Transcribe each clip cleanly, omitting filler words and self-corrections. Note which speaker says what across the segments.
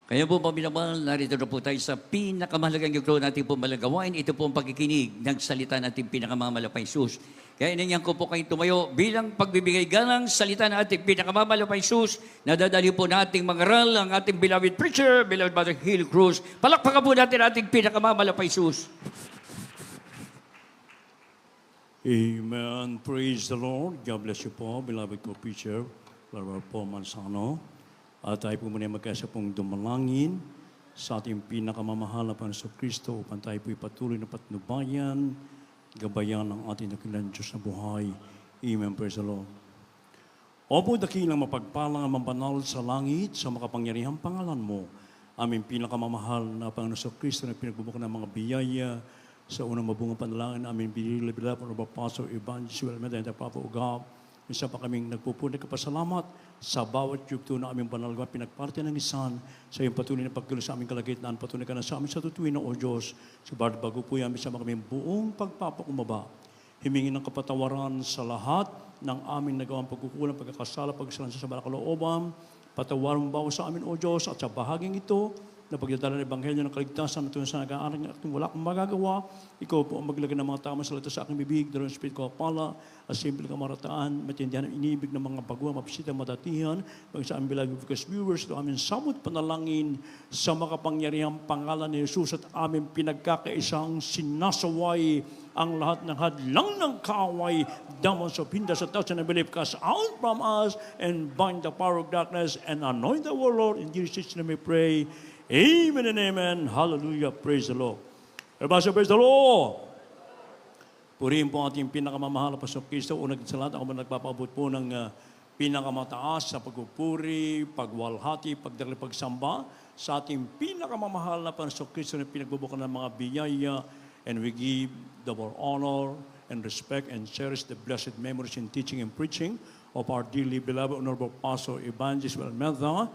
Speaker 1: Kaya po, pabinabal, narito na po tayo sa pinakamahalagang yugto natin po malagawain. Ito po ang pagkikinig ng salita natin pinakamamalapay sus. Kaya inanyan ko po kayo tumayo bilang pagbibigay galang salita na ating pinakamamalapay sus. Nadadali po nating mangaral ang ating beloved preacher, beloved Brother Hill Cruz. Palakpakan po natin ating pinakamamalapay sus.
Speaker 2: Amen. Praise the Lord. God bless you po, beloved co-preacher, Brother Paul Manzano. At tayo po muna magkasa pong dumalangin sa ating pinakamamahal na Panginoon Kristo upang tayo po ipatuloy na patnubayan, gabayan ng ating dakilang Diyos na buhay. Amen. Praise the Lord. Opo, dakilang mapagpalang ang mabanal sa langit, sa makapangyarihang pangalan mo, aming pinakamamahal na Panginoon Kristo na pinagbubukan ng mga biyaya sa unang mabungang panalangin, aming binilabila po ng Pastor Evangelist Wilmer and the Papa Ugab. Isa pa kaming nagpupunay kapasalamat sa bawat yugto na aming banalga pinagparte ng isan sa iyong patuloy na pagtuloy sa aming kalagitnaan. Patuloy ka na sa amin sa tutuwin na, O Diyos. Sa bago po yan, sama kaming buong pagpapakumaba. Himingin ng kapatawaran sa lahat ng aming nagawang pagkukulang, pagkakasala, pagkasalan sa balakalooban. Patawaran mo ba sa amin, O Diyos, at sa bahaging ito, na pagdadala ng Ebanghelyo ng kaligtasan at sa nag-aaral ng ating wala kang magagawa. Ikaw po ang maglagay ng mga tamang salita sa aking bibig, dalawang spirit ko pala, at simple kamarataan, matindihan ang inibig ng mga bagwa, mapasita matatihan, pag sa aming beloved viewers, ito aming samot panalangin sa makapangyarihang pangalan ni Jesus at aming pinagkakaisang sinasaway ang lahat ng hadlang ng kaaway, demons of hinders at doubts and unbelief, cast out from us and bind the power of darkness and anoint the world. In Jesus' name we pray. Amen and amen. Hallelujah. Praise the Lord. Everybody praise the Lord. Purihin po ating pinakamamahal na Pastor Kristo. Unang sa lahat, ako nagpapaabot po ng pinakamataas sa pagpupuri, pagwalhati, pagdali, pagsamba sa ating pinakamamahal na Pastor Kristo na pinagbubukan ng mga biyaya, and we give the more honor and respect and cherish the blessed memories in teaching and preaching of our dearly beloved Honorable Pastor Evangelist Almeida.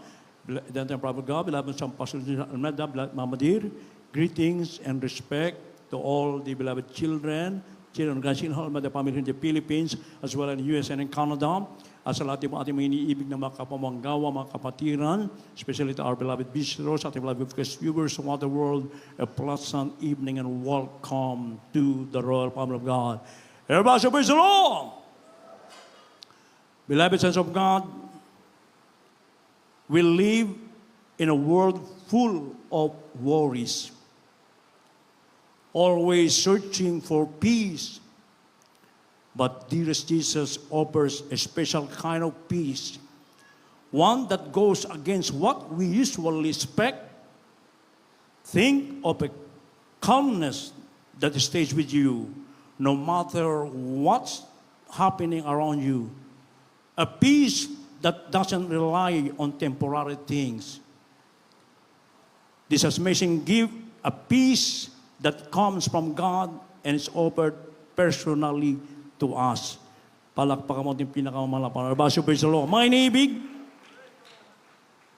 Speaker 2: Then the Prophet God, beloved Son Pastor Almeida, beloved Mama Dear, greetings and respect to all the beloved children of Ganshin Hall, the family in the Philippines, as well as in the US and in Canada, at sa lahat po ating mga iniibig na mga kapamanggawa, mga kapatiran, especially to our beloved visitors, ating beloved viewers throughout the world, a pleasant evening and welcome to the royal family of God. Everybody say praise the Lord! Beloved sons of God, we live in a world full of worries, always searching for peace. But dearest Jesus offers a special kind of peace, one that goes against what we usually expect. Think of a calmness that stays with you no matter what's happening around you. A peace that doesn't rely on temporary things. This amazing gift, a peace that comes from God and is offered personally to us. Palakpakan mo din pinakamamalapan. Praise the Lord. Mga iniibig,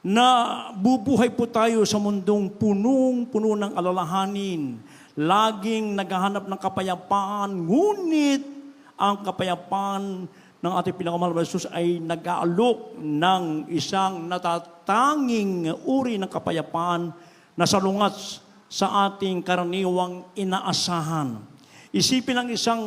Speaker 2: na bubuhay po tayo sa mundong punong-puno ng alalahanin. Laging naghahanap ng kapayapaan, ngunit ang kapayapaan ng ating pinakamahal na Jesus ay nag-aalok ng isang natatanging uri ng kapayapaan na salungat sa ating karaniwang inaasahan. Isipin ang isang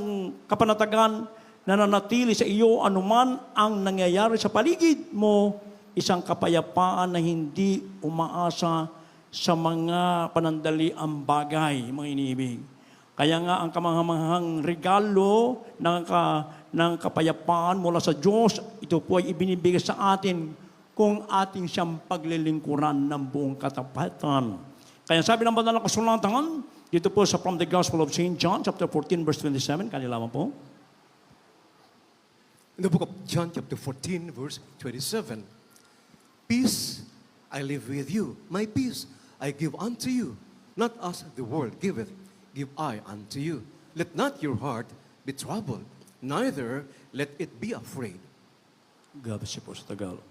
Speaker 2: kapanatagan na nanatili sa iyo anuman ang nangyayari sa paligid mo, isang kapayapaan na hindi umaasa sa mga panandaliang bagay, mga iniibig. Kaya nga ang kamanghang regalo ng kapayapaan mula sa Diyos, ito po ay ibinibigay sa atin kung ating siyang paglilingkuran ng buong katapatan. Kaya sabi ng banal na kasulatan, dito po sa from the Gospel of St. John, chapter 14, verse 27, kanilaman po.
Speaker 3: In the book of John, chapter 14, verse 27, peace I live with you, my peace I give unto you, not as the world giveth, give I unto you. Let not your heart be troubled, neither let it be afraid.
Speaker 2: God bless you po sa Tagalog.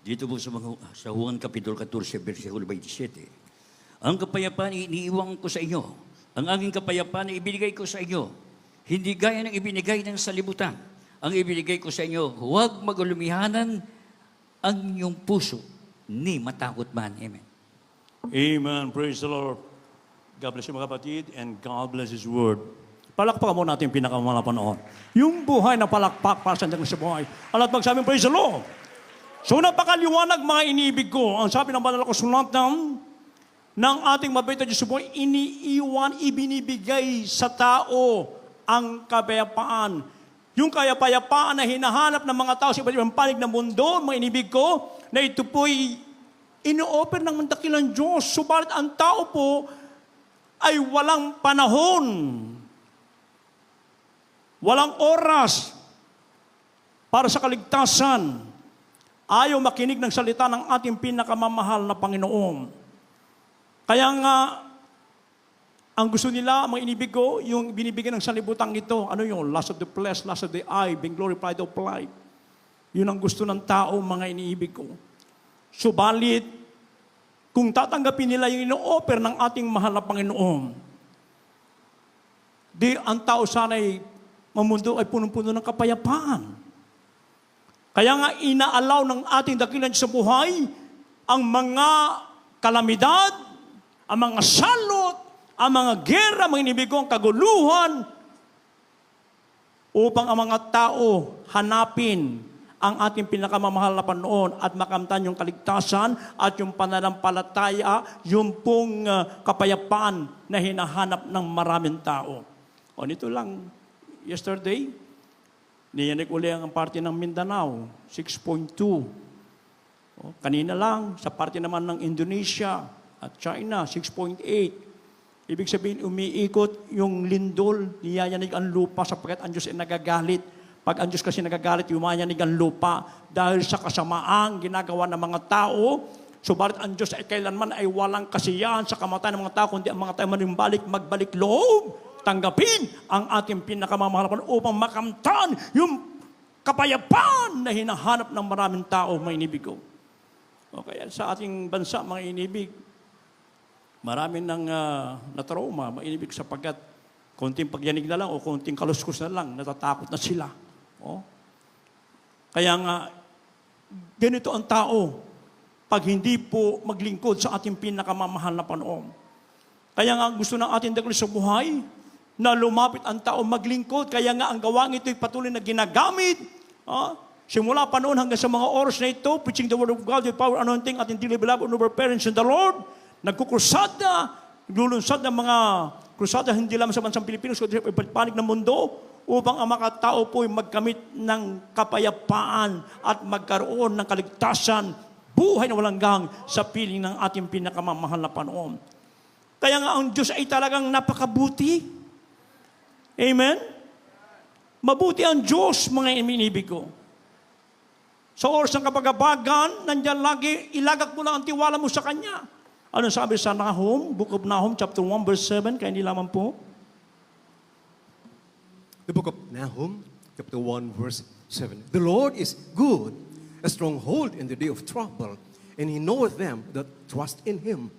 Speaker 1: Dito po sa Juan Kapitulo 14, versikulo 27. Ang kapayapaan iniiwan ko sa inyo. Ang aking kapayapaan ay ibinigay ko sa inyo. Hindi gaya ng ibinigay ng salibutan. Ang ibinigay ko sa inyo, huwag magulumihanan ang inyong puso ni matakot man. Amen.
Speaker 2: Amen. Praise the Lord. God bless you mga kapatid and God bless His Word. Palakpakan mo natin yung pinakamalapanoon. Yung buhay na palakpak para sa sa buhay. Alat magsabing praise the Lord. So napakaliwanag mga iniibig ko. Ang sabi ng banal na kasulatan ng ating mabait na Diyos sa buhay, ibinibigay sa tao ang kapayapaan. Yung kapayapaan na hinahanap ng mga tao sa iba't ibang panig ng mundo, mga inibig ko, na ito po'y ino-offer ng dakilang Diyos. Subalit ang tao po ay walang panahon, walang oras para sa kaligtasan. Ayaw makinig ng salita ng ating pinakamamahal na Panginoon. Kaya nga, ang gusto nila, mga inibig ko, yung binibigyan ng sanlibutan ito, ano yun? Lust of the flesh, lust of the eye, being glorified of life. Yun ang gusto ng tao, mga iniibig ko. Subalit, kung tatanggapin nila yung ino-offer ng ating mahal na Panginoon, di ang tao sana'y mamundo ay punong-puno ng kapayapaan. Kaya nga inaalaw ng ating dakilan sa buhay ang mga kalamidad, ang mga salot, ang mga gera, mga inibigong kaguluhan, upang ang mga tao hanapin ang ating pinakamamahal na Panginoon at makamtan yung kaligtasan at yung pananampalataya, yung pong kapayapaan na hinahanap ng maraming tao. O nito lang, yesterday, niyanig uli ang parte ng Mindanao, 6.2. O, kanina lang, sa parte naman ng Indonesia at China, 6.8. Ibig sabihin, umiikot yung lindol, niyayanig ang lupa sapagkat ang Diyos ay nagagalit. Pag ang Diyos kasi nagagalit, yumayanig ang lupa dahil sa kasamaang ginagawa ng mga tao. Subalit ang Diyos ay kailanman ay walang kasiyahan sa kamatayan ng mga tao, kundi ang mga tao magbalik loob, tanggapin ang ating pinakamamahal upang makamtan yung kapayapaan na hinahanap ng maraming tao, mga inibig ko. Okay, sa ating bansa, mga inibig, maraming nang na-trauma, mga inibig, sapagkat konting pagyanig na lang o konting kaluskos na lang, natatakot na sila. Oh. Kaya nga, ganito ang tao pag hindi po maglingkod sa ating pinakamamahal na Panginoon. Kaya nga gusto ng ating dakilang sa buhay na lumapit ang tao maglingkod. Kaya nga ang gawain ito'y patuloy na ginagamit. Simula pa noon hanggang sa mga oras na ito, preaching the word of God with power, anointing, ating dearly beloved and our parents in the Lord, nagkukrusada, naglulunsad ng mga krusada hindi lamang sa bansang Pilipinas, kundi sa panig ng mundo, upang ang mga tao po'y magkamit ng kapayapaan at magkaroon ng kaligtasan, buhay na walang gang sa piling ng ating pinakamamahal na Panginoon. Kaya nga ang Diyos ay talagang napakabuti. Amen? Mabuti ang Diyos, mga inibig ko. Sa oras ng kapagabagan, nandyan lagi, ilagak mo lang ang tiwala mo sa Kanya. Ano sabi sa Nahum, Book of Nahum, chapter 1, verse 7, kaya hindi lamang po.
Speaker 3: The book of Nahum, chapter 1, verse 7. The Lord is good, a stronghold in the day of trouble, and He knoweth them that trust in Him.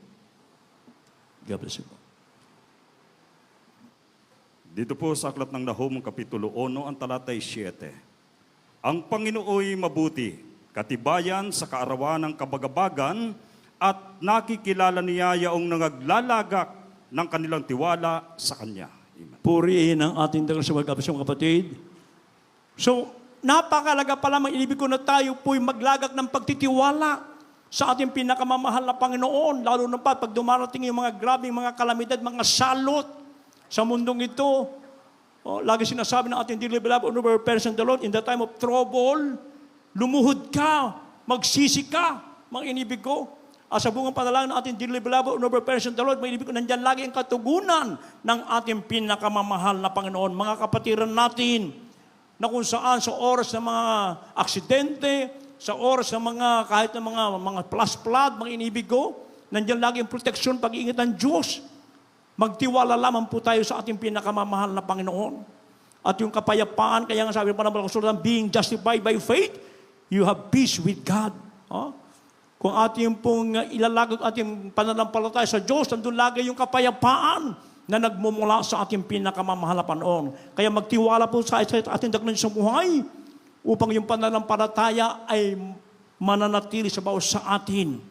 Speaker 2: God bless you.
Speaker 4: Dito po sa aklat ng Nahum, Kapitulo 1, ang talatay 7. Ang Panginooy mabuti, katibayan sa kaarawan ng kabagabagan, at nakikilala niya yaong nangaglalaga ng kanilang tiwala sa Kanya. Amen.
Speaker 2: Purihin ang ating dakilang sa mga kapatid. So, napakalaga pala, inibig ko na tayo po'y maglagak ng pagtitiwala sa ating pinakamamahal na Panginoon, lalo na pag dumarating yung mga grabing mga kalamidad, mga salot sa mundong ito. Lagi sinasabi ng ating dearly beloved and our parents in the Lord, in the time of trouble, lumuhod ka, magsisi ka, mga inibig ko. Sa bungang panalangin ng ating dearly beloved and our parents in the Lord, mga inibig ko, nandyan lagi ang katugunan ng ating pinakamamahal na Panginoon. Mga kapatiran natin, na kung saan sa oras ng mga aksidente, sa oras ng mga kahit ng mga flood, mga inibig ko, nandiyan lagi ang proteksyon, pag-iingat ng Diyos. Magtiwala lamang po tayo sa ating pinakamamahal na Panginoon. At yung kapayapaan, kaya nga sabi pa naman ng being justified by faith, you have peace with God. Kung ating pong ilalagag ating pananampalataya sa Diyos, nandun lagi yung kapayapaan na nagmumula sa ating pinakamamahal na Panginoon. Kaya magtiwala po sa ating dakilang sa buhay upang yung pananampalataya ay
Speaker 5: mananatili sa bawat sa atin.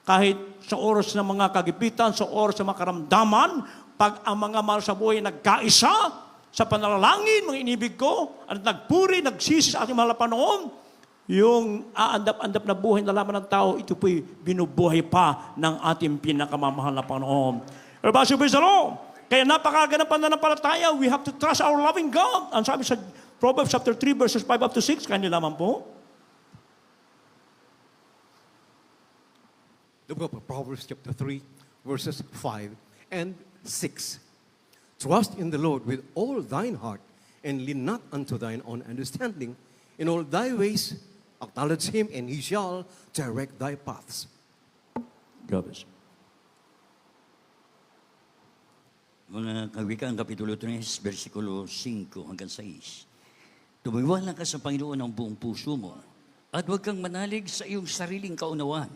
Speaker 5: Kahit sa oras ng mga kagipitan, sa oras ng mga karamdaman, pag ang mga mahal sa buhay nagkaisa sa panalangin, mga inibig ko, at nagpuri, nagsisi sa ating mahal na Panginoon, yung aandap-andap na buhay na laman ng tao, ito po'y binubuhay pa ng ating pinakamamahal na Panginoon. Everybody praise the Lord. Kaya napakaganda ng pananampalataya, we have to trust our loving God. Ang sabi sa Proverbs chapter 3, verses 5 up to 6, kanila naman po.
Speaker 3: The book of Proverbs chapter 3, verses 5 and 6. Trust in the Lord with all thine heart, and lean not unto thine own understanding. In all thy ways acknowledge him, and he shall direct thy paths.
Speaker 2: God bless.
Speaker 1: Mga Kawikaan, Kapitulo 3, versikulo 5 hanggang 6. Tumiwala ka sa Panginoon ng buong puso mo at huwag kang manalig sa iyong sariling kaunawaan.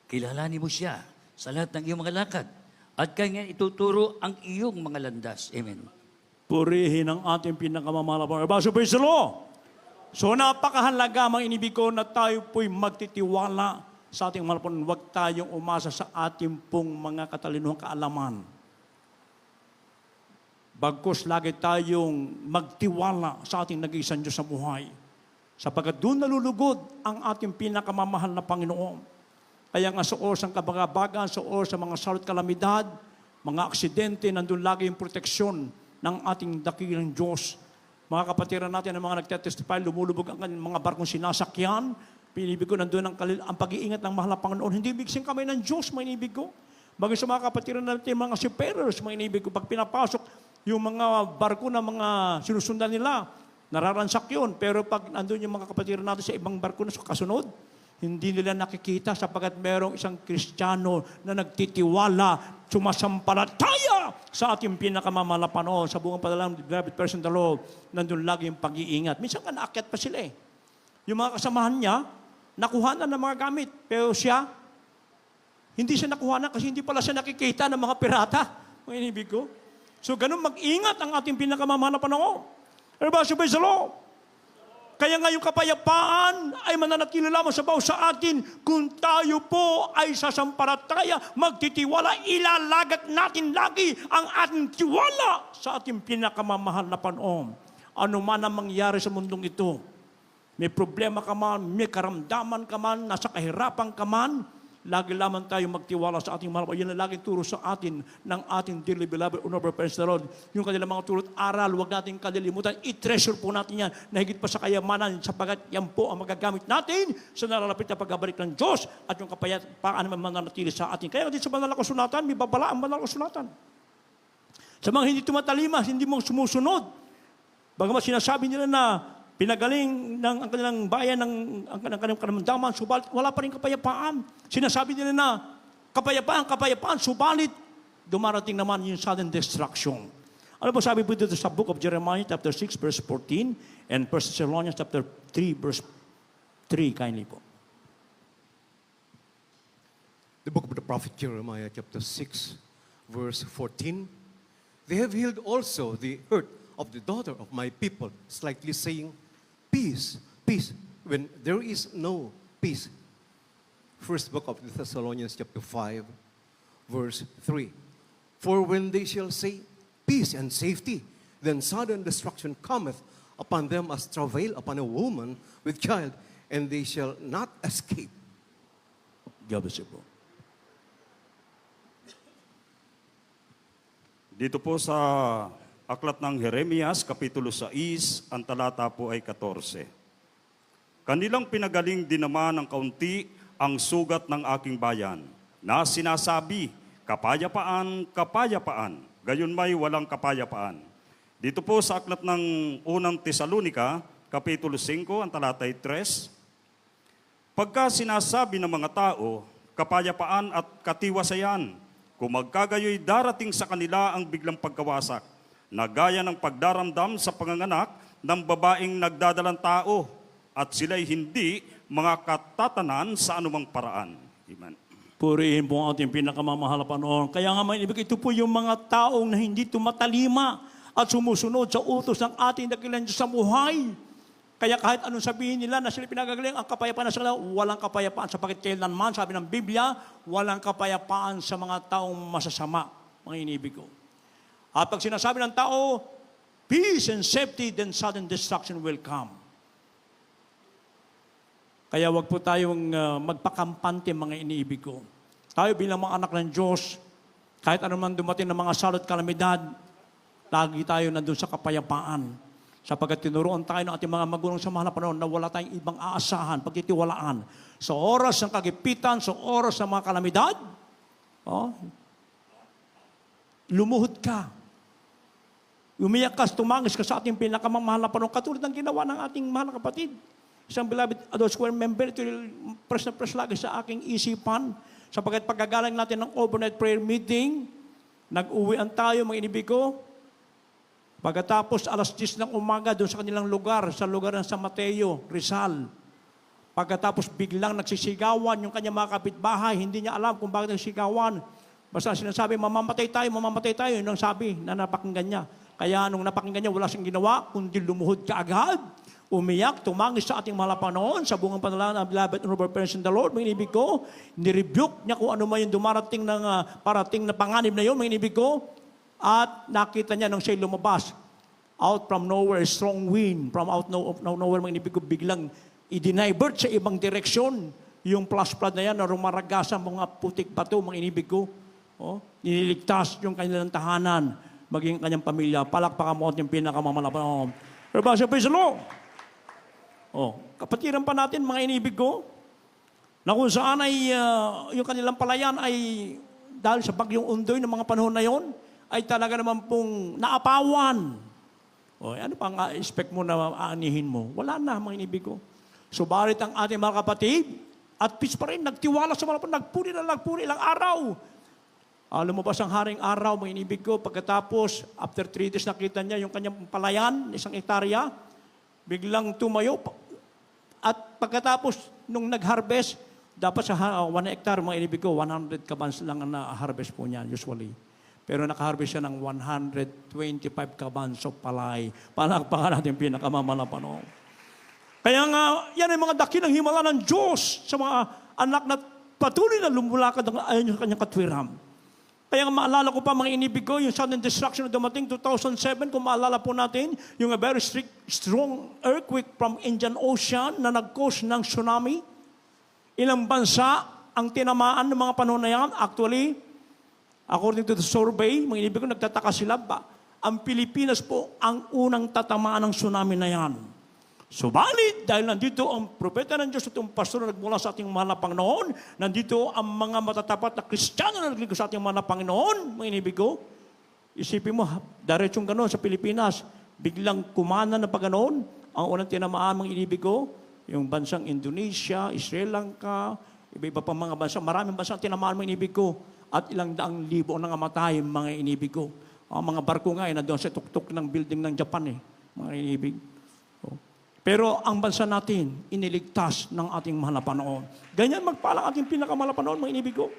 Speaker 1: Kilalanin mo siya sa lahat ng iyong mga lakad at kanya ituturo ang iyong mga landas. Amen.
Speaker 5: Purihin ang ating pinakamamahal na Panginoon. Everybody praise the Lord. So napakahalaga mga inibig ko na tayo po'y magtitiwala sa ating mahal na Panginoon. Huwag tayong umasa sa ating pong mga katalinuhang kaalaman. Bagkus lagi tayong magtiwala sa ating nag-iisang Diyos sa buhay. Sapagkat doon nalulugod ang ating pinakamamahal na Panginoon. Kaya nga sa oras ng kabagabagan, sa oras ng mga salot kalamidad, mga aksidente, nandun lagi yung proteksyon ng ating dakilang Diyos. Mga kapatiran natin ang mga nagtetestify, lumulubog ang kanilang mga barkong sinasakyan. Pinibig ko nandun ang pag-iingat ng mahal na Panginoon. Hindi ibig kamay ng Diyos, mga inibig ko. Bagay sa mga kapatiran natin, mga seafarers, mga inibig ko, pag pinapasok, yung mga barko na mga sinusundan nila, nararansak yun. Pero pag andun yung mga kapatiran natin sa ibang barko na kasunod, hindi nila nakikita sapagkat merong isang Kristiyano na nagtitiwala, sumasampalataya sa ating pinakamamahal na Panginoon, sa buong padalang beloved person the Lord, nandun lagi yung pag-iingat. Minsan ka naakyat pa sila eh. Yung mga kasamahan niya, nakuha na ng mga gamit. Pero siya, hindi siya nakuha na kasi hindi pala siya nakikita ng mga pirata. Mga inibig ko. So, ganun mag-ingat ang ating pinakamamahal na Panginoon. Everybody praise the Lord. Kaya nga yung kapayapaan ay mananatili lamang sa bawat sa atin kung tayo po ay sasampalataya, magtitiwala, ilalagat natin lagi ang ating tiwala sa ating pinakamamahal na Panginoon. Ano man ang mangyari sa mundong ito, may problema ka man, may karamdaman ka man, nasa kahirapan ka man, lagi lamang tayo magtiwala sa ating mahal. Yan ang laging turo sa atin ng ating dearly beloved honorable parents the Lord. Yung kanilang mga turot aral, huwag natin kalilimutan. I-treasure po natin yan na higit pa sa kayamanan sapagat yan po ang magagamit natin sa nalalapit na pagbabalik ng Diyos at yung kapayapaan naman mananatili sa atin. Kaya dito sa banal na kasulatan, may babala ang banal na kasulatan. Sa mga hindi tumatalima, hindi mo sumusunod. Bagamat sinasabi nila na pinagaling ng ang kanilang bayan ang kanilang karamdaman, subalit wala pa rin kapayapaan. Sinasabi nila na kapayapaan, subalit dumarating naman yung sudden destruction. Ano po sabi po dito sa book of Jeremiah chapter 6 verse 14 and 1 Thessalonians chapter 3 verse 3, kindly po.
Speaker 3: The book of the prophet Jeremiah chapter 6, verse 14. They have healed also the hurt of the daughter of my people, slightly saying, peace, peace, when there is no peace. First book of the Thessalonians chapter 5, verse 3. For when they shall say, peace and safety, then sudden destruction cometh upon them as travail upon a woman with child, and they shall not escape.
Speaker 2: God bless you po.
Speaker 4: Dito po sa Aklat ng Jeremias, Kapitulo 6, ang talata po ay 14. Kanilang pinagaling din naman ng kaunti ang sugat ng aking bayan, na sinasabi, kapayapaan, kapayapaan, gayon may walang kapayapaan. Dito po sa Aklat ng Unang Tesalonika, Kapitulo 5, ang talata ay 3, pagka sinasabi ng mga tao, kapayapaan at katiwasayan, kung magkagayoy darating sa kanila ang biglang pagkawasak, na gaya ng pagdaramdam sa panganganak ng babaeng nagdadalang tao at sila'y hindi mga katatanan sa anumang paraan. Amen.
Speaker 5: Purihin po ang ating pinakamamahal na Panginoon. Kaya nga may ibig, ito po yung mga taong na hindi tumatalima at sumusunod sa utos ng ating dakilang Diyos sa buhay. Kaya kahit anong sabihin nila na sila pinagagaling, ang kapayapaan na sila, walang kapayapaan sapagkat kailanman, sabi ng Biblia, walang kapayapaan sa mga taong masasama, mga inibig ko. At pag sinasabi ng tao, peace and safety, then sudden destruction will come. Kaya wag po tayong magpakampante, mga iniibig ko. Tayo bilang mga anak ng Diyos, kahit anumang dumating ng mga salot kalamidad, lagi tayo nandun sa kapayapaan. Sapagkat tinuruan tayo ng ating mga magulang sa mahal na panahon na wala tayong ibang aasahan, pagtitiwalaan. Sa oras ng kagipitan, sa oras ng mga kalamidad, lumuhod ka. Umiyak ka, tumangis ka sa ating pinakamamahal na panahon, katulad ng ginawa ng ating mahal na kapatid. Isang beloved adult square member, ito yung press na press lagi sa aking isipan. Sapagkat pagkagaling natin ng overnight prayer meeting, nag-uwian tayo, mga inibig ko. Pagkatapos alas 10 ng umaga doon sa kanilang lugar, sa lugar ng San Mateo, Rizal. Pagkatapos biglang nagsisigawan yung kanyang mga kapitbahay, hindi niya alam kung bakit nagsisigawan. Basta sinasabi, mamamatay tayo, yun ang sabi na napakinggan niya. Kaya nung napakinggan niya, wala siyang ginawa, kundi lumuhod kaagad, umiyak, tumangis sa ating mahal na Panginoon, sa bungang panalangin ng beloved and noble parents in the Lord, mga inibig ko, nirebuke niya kung ano man yung dumarating ng parating na panganib na yun, mga inibig ko, at nakita niya nung siya'y lumabas, out from nowhere, strong wind, from out nowhere, mga inibig ko, biglang i-divert sa ibang direksyon, yung flash flood na yan, na rumaragasan mga putik bato, mga inibig ko, nililigtas yung kanilang tahanan, maging kanyang pamilya, palakpakan mo at yung pinakamamalapan. Everybody say, praise the Lord! Kapatiran pa natin, mga inibig ko, na kung saan ay yung kanilang palayan ay dahil sa bagyong Undoy ng mga panahon na yon, ay talaga naman pong naapawan. Ano pang expect mo na aanihin mo? Wala na, mga inibig ko. Subalit ang ating mga kapatid, at peace pa rin, nagtiwala sa mga nagpuri ilang araw. Lumabas ang haring araw, mga inibig ko, pagkatapos, after 3 days, nakita niya yung kanyang palayan, 1 hektarya, biglang tumayo, at pagkatapos, nung nag-harvest, dapat sa 1 hektar, mga inibig ko, 100 kabans lang ang na-harvest po niya, usually. Pero naka-harvest siya ng 125 kabans of palay. Palakpakan natin pinakamamalapan. Kaya nga, yan ay mga dakilang himala ng Diyos sa mga anak na patuloy na lumulakad ayon sa kanyang katwiran. Kaya nga maalala ko pa, mga inibig ko, yung sudden destruction na dumating 2007, kung maalala po natin, yung a very strong earthquake from Indian Ocean na nag-cause ng tsunami. Ilang bansa ang tinamaan ng mga panahon na yan. Actually, according to the survey, mga inibig ko, nagtataka sila ba? Ang Pilipinas po ang unang tatamaan ng tsunami na yan. Subalit, dahil nandito ang propeta ng Diyos at yung pastor na nagmula sa ating mahal na Panginoon, nandito ang mga matatapat na Kristiyano na naglingkod sa ating mahal na Panginoon, mga inibig ko, isipin mo, diretsong gano'n sa Pilipinas, biglang kumana na pa gano'n, ang unang tinamaan, mga inibig ko, yung bansang Indonesia, Sri Lanka, iba-iba pang mga bansa, maraming bansa tinamaan, mga inibig ko, at ilang daang libo ang nangamatay, mga inibig ko. Ang mga barko nga, nandoon sa tuktok ng building ng Japan, mga inibig. Pero ang bansa natin, iniligtas ng ating mahal na Panginoon. Ganyan magpalang ating pinakamahal na Panginoon, mga inibig ko.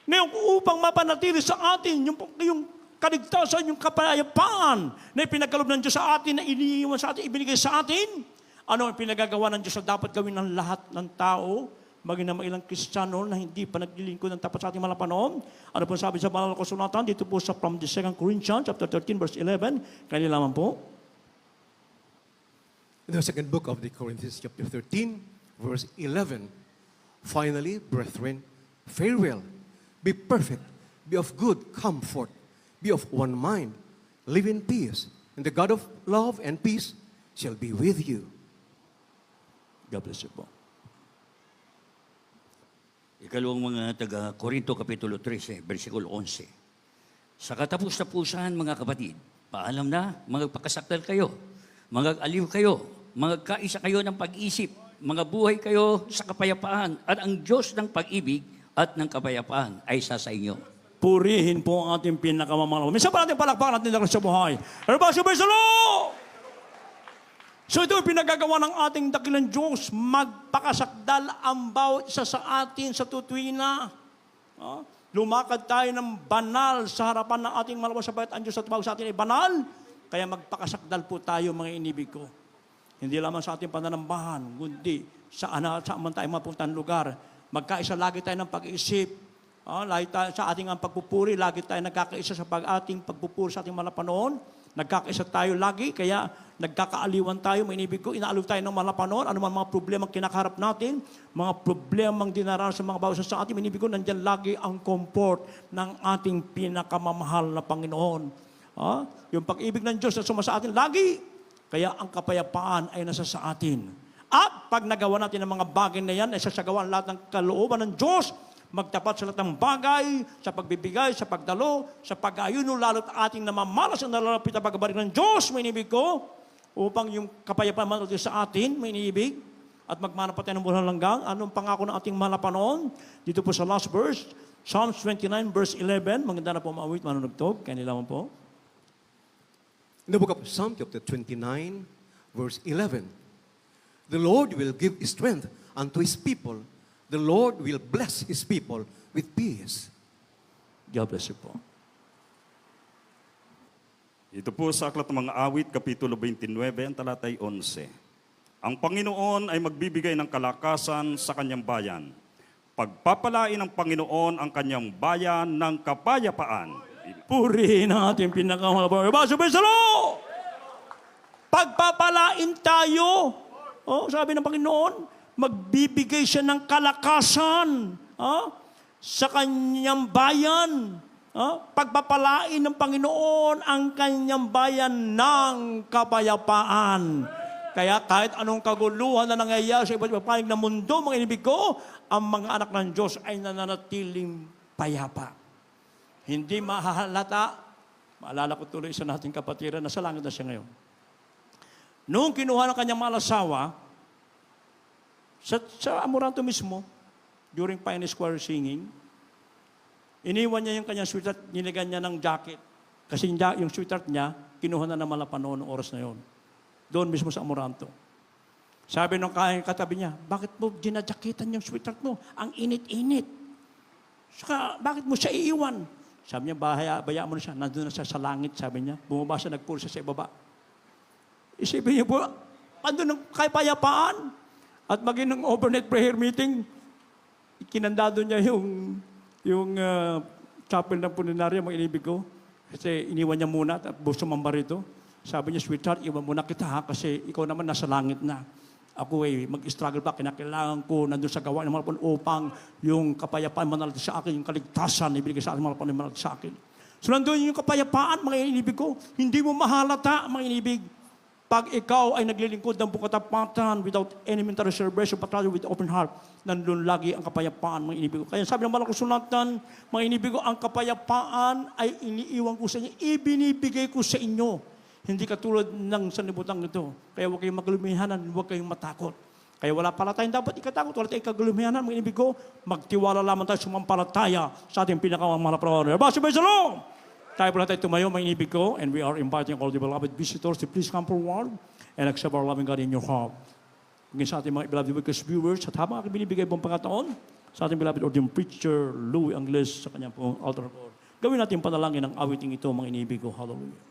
Speaker 5: Ngayon, upang mapanatili sa atin yung kaligtasan, yung kapayapaan na ipinagkaloob ng Diyos sa atin, na iniiwan sa atin, ibinigay sa atin, ano ang pinagagawa ng Diyos na dapat gawin ng lahat ng tao, maging na ilang Kristiyano na hindi pa naglilingkod ng tapat sa ating mahal na Panginoon. Ano po sabi sa banal na kasulatan, dito po sa from the 2 Corinthians, chapter 13, verse 11, kaya naman po,
Speaker 3: In the second book of the Corinthians, chapter 13, verse 11. Finally, brethren, farewell. Be perfect. Be of good comfort. Be of one mind. Live in peace. And the God of love and peace shall be with you.
Speaker 5: God bless you po.
Speaker 1: Ikalawang mga taga-Korinto, Kapitulo 13, versikulo 11. Sa katapus-tapusan, mga kapatid, paalam na, magpakasakdal kayo, mag-aliw kayo, magkaisa kayo ng pag-isip, mga buhay kayo sa kapayapaan, at ang Diyos ng pag-ibig at ng kapayapaan ay sa inyo.
Speaker 5: Purihin po ang ating pinakamamahal. Minsan pa natin palakpakan natin sa buhay. Everybody say, praise the Lord! So ito yung pinagagawa ng ating dakilang Diyos, magpakasakdal ang bawat isa sa atin sa tutuwina. Lumakad tayo ng banal sa harapan ng ating malawang sabayat ang Diyos at tawag sa atin ay banal. Kaya magpakasakdal po tayo, mga inibig ko. Hindi lamang sa ating pananambahan, kundi saan man tayo mapuntang lugar. Magkaisa lagi tayo ng pag-iisip. Lagi tayo sa ating pagpupuri, lagi tayo nagkakaisa sa ating pagpupuri sa ating malapanoon. Nagkakaisa tayo lagi, kaya nagkakaaliwan tayo. May inibig ko, inaaliw tayo ng malapanoon. Ano man mga problema kinakarap natin, mga problemang dinaranas sa mga bawat sa atin, may inibig ko, nandyan lagi ang comfort ng ating pinakamamahal na Panginoon. Yung pag-ibig ng Diyos na sumasa atin, lagi. Kaya ang kapayapaan ay nasa sa atin. At pag nagawa natin ang mga bagay na yan, ay sasagawan lahat ng kalooban ng Diyos, magtapat sa lahat ng bagay, sa pagbibigay, sa pagdalo, sa pag-ayuno, lalo't ating namamalas ang nalalapit na pagbabalik ng Diyos, may inibig ko, upang yung kapayapaan manood sa atin, may inibig, at magmanapat tayo ng bulan langgang. Anong pangako ng ating malapanoon? Dito po sa last verse, Psalms 29 verse 11, maganda na po maawit, manunugtog, kaya nila po.
Speaker 3: In the book of Psalm chapter 29, verse 11, the Lord will give strength unto His people. The Lord will bless His people with peace.
Speaker 5: God bless you po.
Speaker 4: Ito po sa Aklat ng Mga Awit, Kapitulo 29, ang talatay 11. Ang Panginoon ay magbibigay ng kalakasan sa kanyang bayan. Pagpapalain ng Panginoon ang kanyang bayan ng kapayapaan.
Speaker 5: Purihin ang ating pinakamahal. Pagpapalain tayo. Sabi ng Panginoon, magbibigay siya ng kalakasan sa kanyang bayan. Pagpapalain ng Panginoon ang kanyang bayan ng kapayapaan. Kaya kahit anong kaguluhan na nangyayari sa iba't ibang panig ng mundo, mga inibig ko, ang mga anak ng Diyos ay nananatiling payapa. Hindi mahahalata. Maalala ko tuloy isa nating kapatiran, nasa langit na siya ngayon. Noong kinuha ng kanyang malasawa, sa Amoranto mismo, during Pioneer Square singing, iniwan niya yung kanyang sweetheart, niligan niya ng jacket. Kasi yung sweetheart niya, kinuha na ng malapano noong oras na yon. Doon mismo sa Amoranto. Sabi nung katabi niya, bakit mo ginadyakitan yung sweetheart mo? Ang init-init. Saka, bakit mo siya iiwan? Sabi niya, bayaan mo na siya. Nandun na siya sa langit, sabi niya. Bumaba siya, nagpuro siya sa ibaba. Isipin niyo po, andun ng kapayapaan. At maging ng overnight prayer meeting, kinandado niya yung chapel ng puninarya, mga inibig ko. Kasi iniwan niya muna at sumamba rito. Sabi niya, sweetheart, iwan muna kita ha, kasi ikaw naman nasa langit na. Ako mag-struggle pa, kinakailangan ko nandun sa gawa ng mga upang yung kapayapaan manalati sa akin, yung kaligtasan ibigay sa akin, mga manalati sa akin. So nandun yung kapayapaan, mga inibig ko, hindi mo mahalata, mga inibig. Pag ikaw ay naglilingkod ng buong katapatan without any mental reservation, but rather with open heart, nandun lagi ang kapayapaan, mga inibig ko. Kaya sabi ng Malaking Sulatan, mga inibig ko, ang kapayapaan ay iniiwan ko sa inyo, ibinibigay ko sa inyo. Hindi katulad ng sanlibutan ito. Kaya huwag kayong maglumihanan, huwag kayong matakot. Kaya wala pala tayong dapat ikatakot, wala tayong kaglumihanan. Mga inibig ko, magtiwala lamang tayo sumampalataya sa ating pinakamahal na Panginoon. Basta may salong! Tayo pala tayo tumayo, mga inibig ko, and we are inviting all the beloved visitors to please come forward and accept our loving God in your heart. Hanggang sa ating mga beloved viewers, at habang aking binibigay pong pangataon, sa ating beloved ordained preacher, Louis Angles, sa kanyang pong altar call. Gawin natin panalangin ang awiting ito, mga inibig ko. Hallelujah.